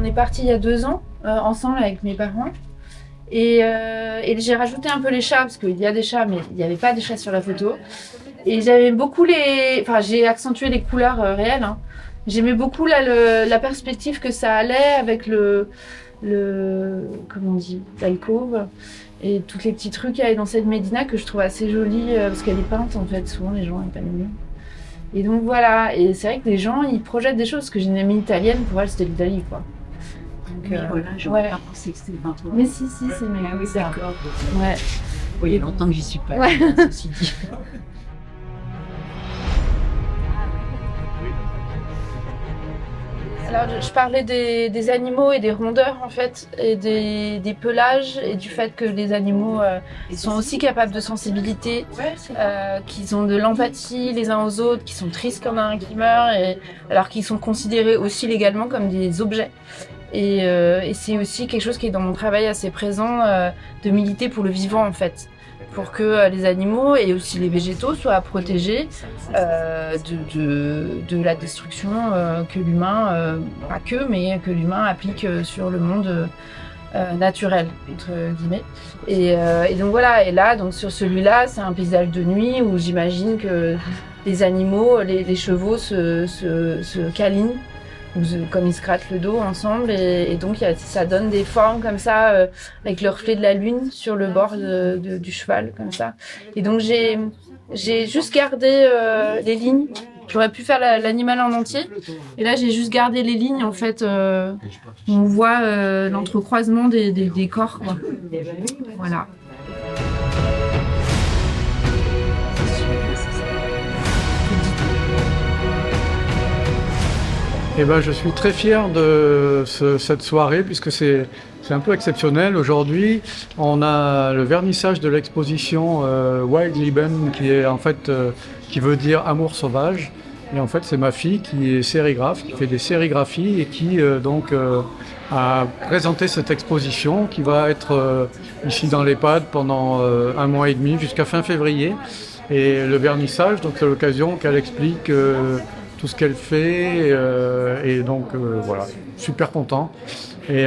On est partis il y a 2 ans, ensemble avec mes parents. Et j'ai rajouté un peu les chats, parce qu'il y a des chats, mais il n'y avait pas de chats sur la photo. Et j'aimais beaucoup j'ai accentué les couleurs réelles. Hein. J'aimais beaucoup la perspective que ça allait avec comment on dit, l'alcôve. Et toutes les petits trucs qu'il y avait dans cette médina que je trouve assez jolie, parce qu'elle est peinte en fait. Souvent les gens n'aiment pas les miens. Et donc voilà, et c'est vrai que les gens ils projettent des choses, parce que j'ai une amie italienne, pour elle c'était l'Italie quoi. Donc, voilà, j'aurais pas pensé que c'était le 23. Mais si, c'est mes Ah oui, d'accord. Ouais. Oui, il y a longtemps que j'y suis pas. Ouais. Ceci dit. Alors, je parlais des animaux et des rondeurs en fait, et des pelages, et du fait que les animaux sont aussi capables de sensibilité, qu'ils ont de l'empathie les uns aux autres, qu'ils sont tristes quand il y en a un qui meurt, alors qu'ils sont considérés aussi légalement comme des objets. Et c'est aussi quelque chose qui est dans mon travail assez présent, de militer pour le vivant en fait, pour que les animaux et aussi les végétaux soient protégés de la destruction que l'humain, pas que, mais que l'humain applique sur le monde naturel, entre guillemets. Et donc voilà, et là, donc sur celui-là, c'est un paysage de nuit où j'imagine que les animaux, les chevaux se câlinent, comme ils se grattent le dos ensemble, et donc ça donne des formes comme ça, avec le reflet de la lune sur le bord du cheval, comme ça. Et donc j'ai juste gardé les lignes. J'aurais pu faire l'animal en entier, et là j'ai juste gardé les lignes en fait. On voit l'entrecroisement des corps, quoi. Voilà. Eh ben, je suis très fier de cette soirée puisque c'est un peu exceptionnel. Aujourd'hui, on a le vernissage de l'exposition Wild Leben qui est en fait qui veut dire amour sauvage. Et en fait, c'est ma fille qui est sérigraphe, qui fait des sérigraphies et qui a présenté cette exposition qui va être ici dans l'EHPAD pendant 1 mois et demi jusqu'à fin février. Et le vernissage, donc c'est l'occasion qu'elle explique tout ce qu'elle fait, et donc voilà, super content. Et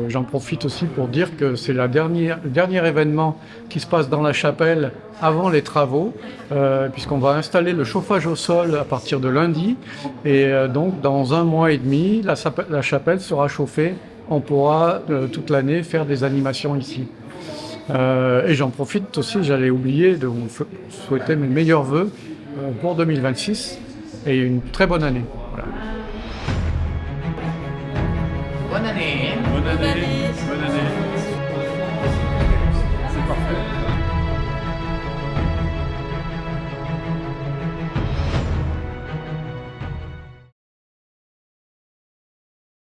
j'en profite aussi pour dire que c'est le dernier événement qui se passe dans la chapelle avant les travaux, puisqu'on va installer le chauffage au sol à partir de lundi. Et donc dans 1 mois et demi, la chapelle sera chauffée. On pourra toute l'année faire des animations ici. Et j'en profite aussi, j'allais oublier de vous souhaiter mes meilleurs vœux pour 2026 et une très bonne année. Voilà. Bonne année. Bonne année. Bonne année. C'est parfait.